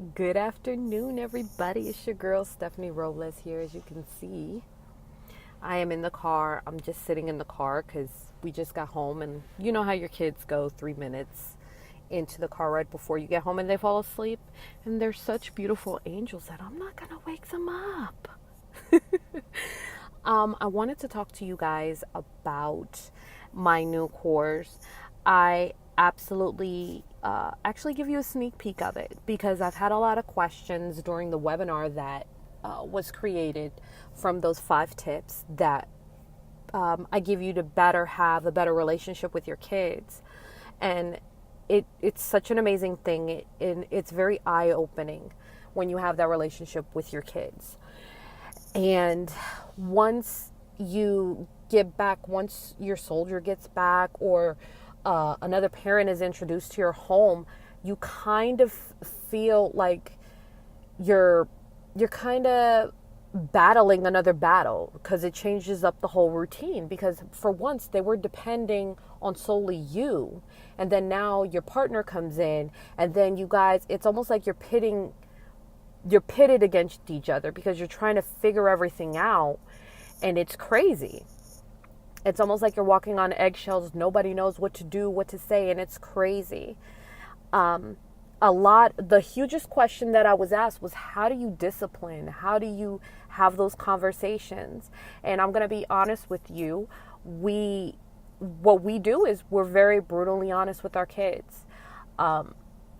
Good afternoon, everybody. It's your girl, Stephanie Robles, here. As you can see, I am in the car. I'm just sitting in the car because we just got home. And you know how your kids go 3 minutes into the car right before you get home and they fall asleep. And they're such beautiful angels that I'm not going to wake them up. I wanted to talk to you guys about my new course. I absolutely actually give you a sneak peek of it because I've had a lot of questions during the webinar that was created from those 5 tips that I give you to better have a better relationship with your kids. And it's such an amazing thing, and it's very eye-opening when you have that relationship with your kids. And once you get back, once your soldier gets back, or another parent is introduced to your home, you kind of feel like you're kind of battling another battle because it changes up the whole routine. Because for once they were depending on solely you, and then now your partner comes in, and then you guys, it's almost like you're pitted against each other because you're trying to figure everything out, and it's crazy. It's almost like you're walking on eggshells. Nobody knows what to do, what to say, and it's crazy. The hugest question that I was asked was, how do you discipline? How do you have those conversations? And I'm going to be honest with you. What we do is we're very brutally honest with our kids.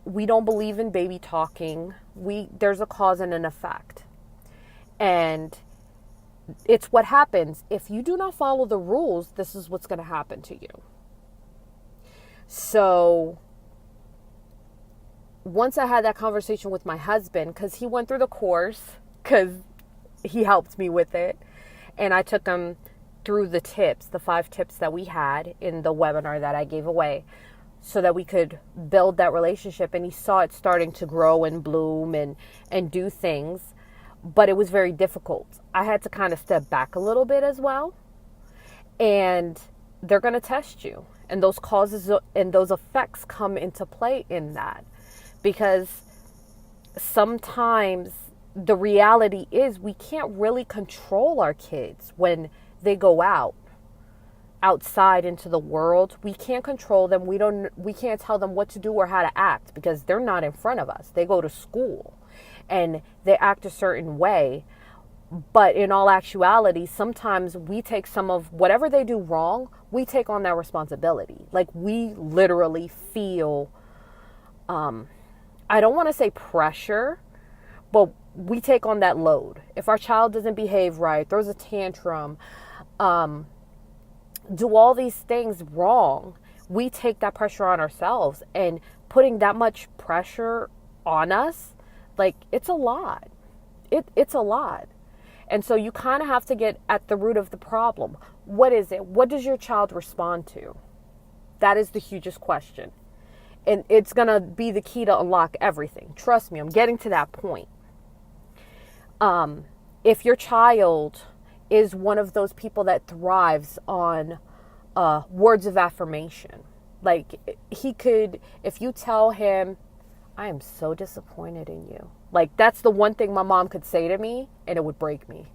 We don't believe in baby talking. There's a cause and an effect. And it's what happens. If you do not follow the rules, this is what's going to happen to you. So once I had that conversation with my husband, because he went through the course, because he helped me with it, and I took him through the 5 tips that we had in the webinar that I gave away, so that we could build that relationship. And he saw it starting to grow and bloom and do things, but it was very difficult. I had to kind of step back a little bit as well. And they're going to test you, and those causes and those effects come into play in that, because sometimes the reality is we can't really control our kids when they go outside into the world. We can't control them. We can't tell them what to do or how to act because they're not in front of us. They go to school and they act a certain way. But in all actuality, sometimes we take some of whatever they do wrong, we take on that responsibility. Like, we literally feel, I don't want to say pressure, but we take on that load. If our child doesn't behave right, throws a tantrum, do all these things wrong, we take that pressure on ourselves. And putting that much pressure on us, like, it's a lot. It's a lot. And so you kind of have to get at the root of the problem. What is it? What does your child respond to? That is the hugest question. And it's going to be the key to unlock everything. Trust me, I'm getting to that point. If your child is one of those people that thrives on words of affirmation, like, if you tell him, I am so disappointed in you. Like, that's the one thing my mom could say to me and it would break me.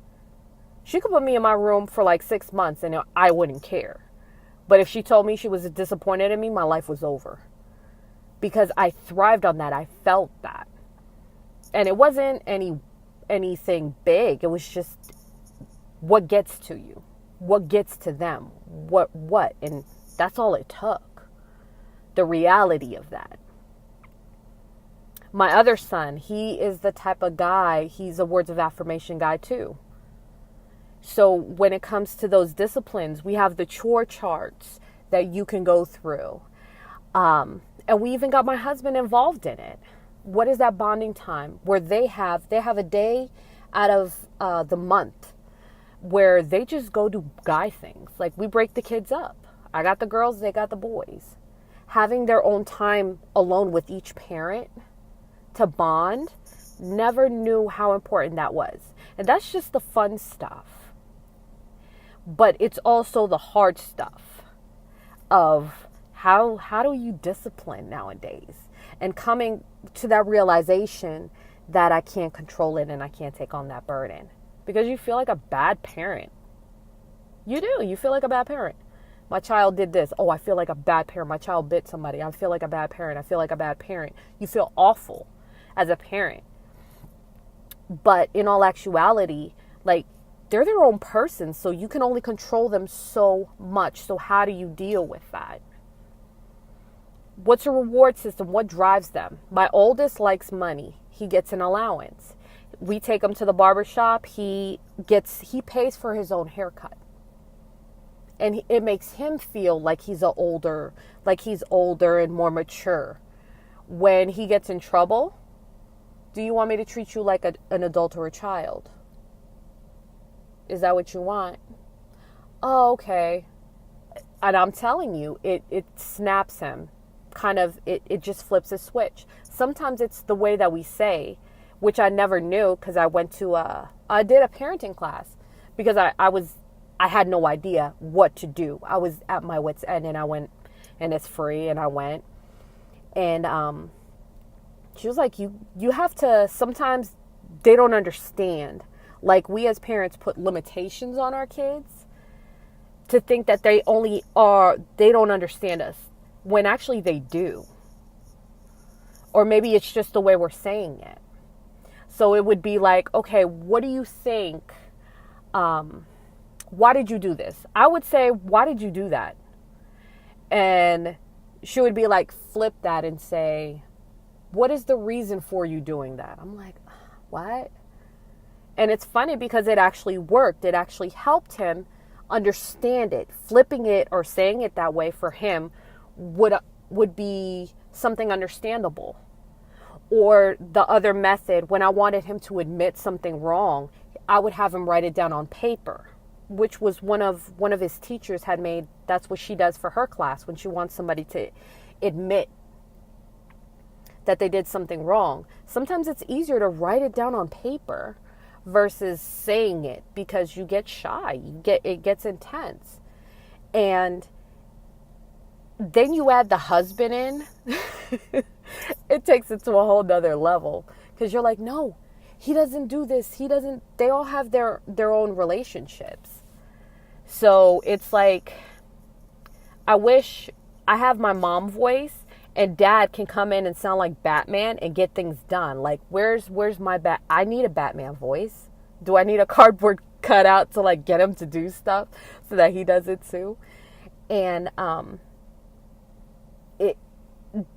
She could put me in my room for like 6 months and I wouldn't care. But if she told me she was disappointed in me, my life was over. Because I thrived on that. I felt that. And it wasn't anything big. It was just what gets to you. What gets to them. What? And that's all it took. The reality of that. My other son, he is the type of guy, he's a words of affirmation guy too. So when it comes to those disciplines, we have the chore charts that you can go through. And we even got my husband involved in it. What is that bonding time where they have a day out of the month where they just go do guy things. Like, we break the kids up. I got the girls, they got the boys. Having their own time alone with each parent to bond, never knew how important that was. And that's just the fun stuff. But it's also the hard stuff of How do you discipline nowadays? And coming to that realization that I can't control it and I can't take on that burden. Because you feel like a bad parent. You do. You feel like a bad parent. My child did this. Oh, I feel like a bad parent. My child bit somebody. I feel like a bad parent. I feel like a bad parent. You feel awful as a parent. But in all actuality, like, they're their own person, so you can only control them so much. So how do you deal with that? What's a reward system? What drives them? My oldest likes money. He gets an allowance. We take him to the barber shop. He pays for his own haircut. And it makes him feel like he's older and more mature. When he gets in trouble, do you want me to treat you like an adult or a child? Is that what you want? Oh, okay. And I'm telling you, it snaps him. It just flips a switch. Sometimes it's the way that we say, which I never knew because I did a parenting class because I had no idea what to do. I was at my wit's end and I went, and it's free, and I went. And she was like, you have to, sometimes they don't understand. Like, we as parents put limitations on our kids to think that they don't understand us, when actually they do. Or maybe it's just the way we're saying it. So it would be like, okay, what do you think? Why did you do this? I would say, why did you do that? And she would be like, flip that and say, what is the reason for you doing that? I'm like, what? And it's funny because it actually worked. It actually helped him understand it. Flipping it or saying it that way for him would be something understandable. Or the other method, when I wanted him to admit something wrong, I would have him write it down on paper, which was one of his teachers had made. That's what she does for her class when she wants somebody to admit that they did something wrong. Sometimes it's easier to write it down on paper versus saying it, because you get shy. It gets intense. And then you add the husband in. It takes it to a whole nother level, because you're like, no, he doesn't do this. They all have their own relationships. So it's like, I wish I have my mom voice and dad can come in and sound like Batman and get things done. Like, where's my I need a Batman voice. Do I need a cardboard cutout to like get him to do stuff so that he does it too? And it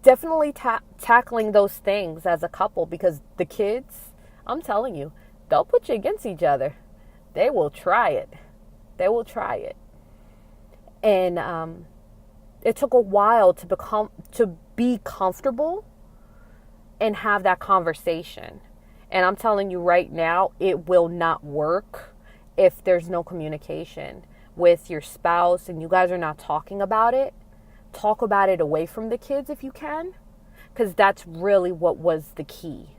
definitely tackling those things as a couple, because the kids, I'm telling you, they'll put you against each other. They will try it. And it took a while to be comfortable and have that conversation. And I'm telling you right now, it will not work if there's no communication with your spouse and you guys are not talking about it. Talk about it away from the kids if you can, because that's really what was the key.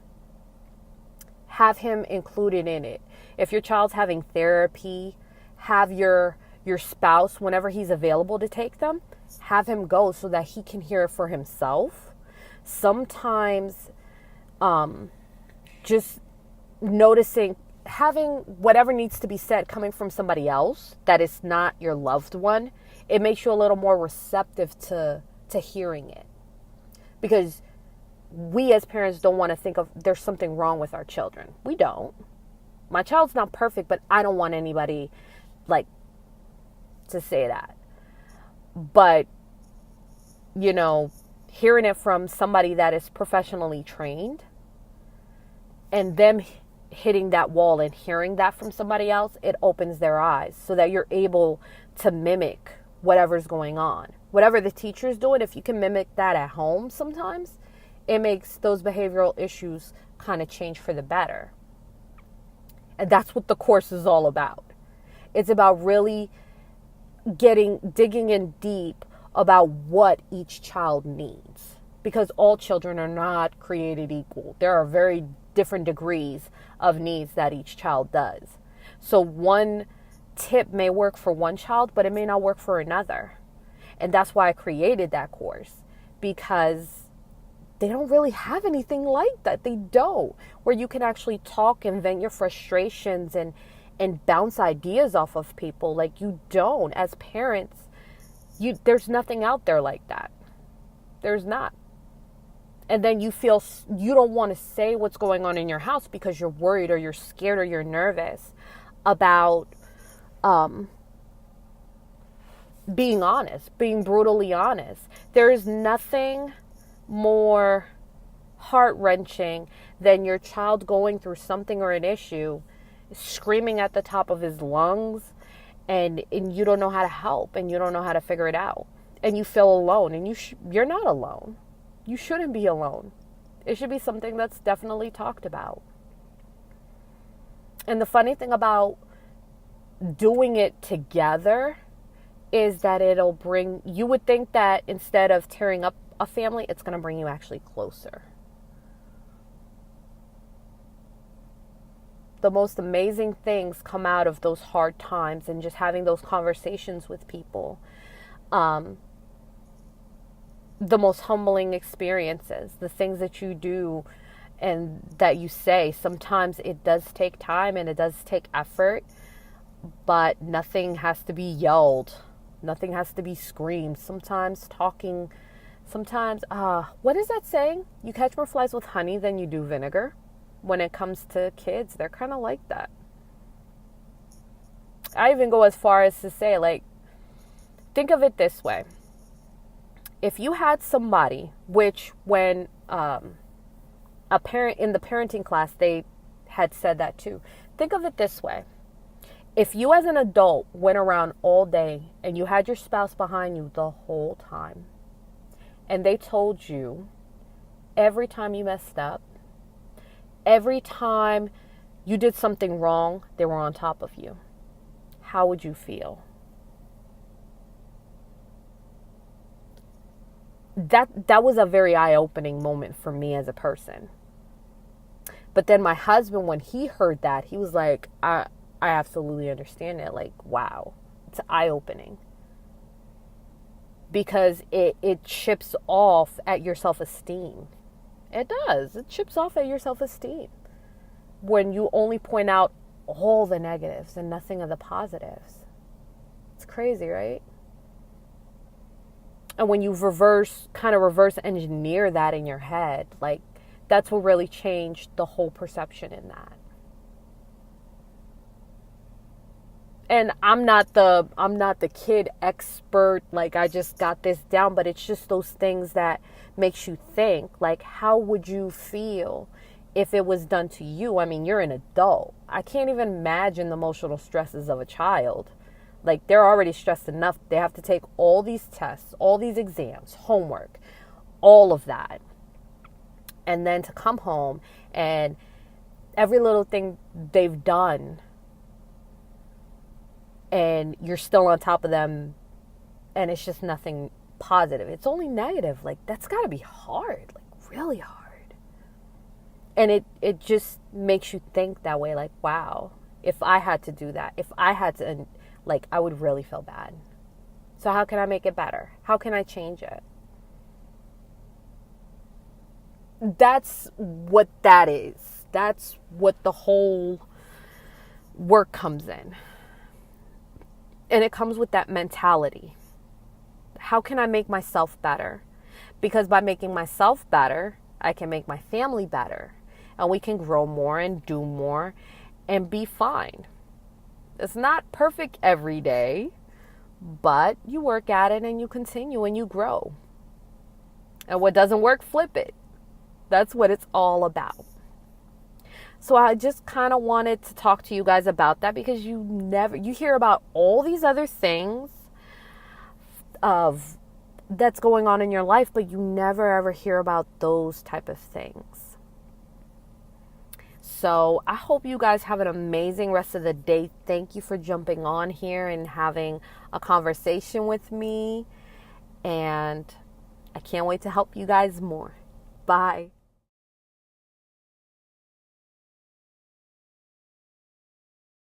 Have him included in it. If your child's having therapy, have your spouse, whenever he's available to take them, have him go so that he can hear it for himself. Sometimes just noticing, having whatever needs to be said coming from somebody else that is not your loved one, it makes you a little more receptive to hearing it. Because we as parents don't want to think of there's something wrong with our children. We don't. My child's not perfect, but I don't want anybody like to say that. But, you know, hearing it from somebody that is professionally trained and them hitting that wall and hearing that from somebody else, it opens their eyes so that you're able to mimic whatever's going on. Whatever the teacher's doing, if you can mimic that at home sometimes, it makes those behavioral issues kind of change for the better. And that's what the course is all about. It's about really digging in deep about what each child needs. Because all children are not created equal. There are very different degrees of needs that each child does. So one tip may work for one child, but it may not work for another. And that's why I created that course, because they don't really have anything like that. They don't, where you can actually talk and vent your frustrations and bounce ideas off of people. Like, you don't, as parents, there's nothing out there like that. There's not. And then you feel you don't want to say what's going on in your house because you're worried or you're scared or you're nervous about being honest, being brutally honest. There is nothing more heart-wrenching than your child going through something or an issue, screaming at the top of his lungs, and you don't know how to help, and you don't know how to figure it out, and you feel alone. And you're not alone. You shouldn't be alone. It should be something that's definitely talked about. And the funny thing about doing it together is that you would think that instead of tearing up a family, it's going to bring you actually closer. The most amazing things come out of those hard times and just having those conversations with people. The most humbling experiences, the things that you do and that you say. Sometimes it does take time and it does take effort, but nothing has to be yelled. Nothing has to be screamed. Sometimes what is that saying? You catch more flies with honey than you do vinegar. When it comes to kids, they're kind of like that. I even go as far as to say, like, think of it this way. If you had somebody, which when a parent in the parenting class, they had said that too. Think of it this way. If you as an adult went around all day and you had your spouse behind you the whole time, and they told you every time you messed up, every time you did something wrong, they were on top of you, how would you feel? That was a very eye-opening moment for me as a person. But then my husband, when he heard that, he was like, I absolutely understand it. Like, wow, it's eye-opening. Because it chips off at your self-esteem. It does. It chips off at your self-esteem when you only point out all the negatives and nothing of the positives. It's crazy, right? And when you reverse engineer that in your head, like, that's what really changed the whole perception in that. And I'm not the kid expert, like I just got this down, but it's just those things that makes you think, like, how would you feel if it was done to you? I mean, you're an adult. I can't even imagine the emotional stresses of a child. Like, they're already stressed enough. They have to take all these tests, all these exams, homework, all of that. And then to come home and every little thing they've done, and you're still on top of them, and it's just nothing positive. It's only negative. Like, that's got to be hard, like really hard. And it just makes you think that way, like, wow, if I had to do that, if I had to, like, I would really feel bad. So how can I make it better? How can I change it? That's what that is. That's what the whole work comes in. And it comes with that mentality. How can I make myself better? Because by making myself better, I can make my family better. And we can grow more and do more and be fine. It's not perfect every day, but you work at it and you continue and you grow. And what doesn't work, flip it. That's what it's all about. So I just kind of wanted to talk to you guys about that, because you hear about all these other things that's going on in your life, but you never ever hear about those type of things. So I hope you guys have an amazing rest of the day. Thank you for jumping on here and having a conversation with me. And I can't wait to help you guys more. Bye.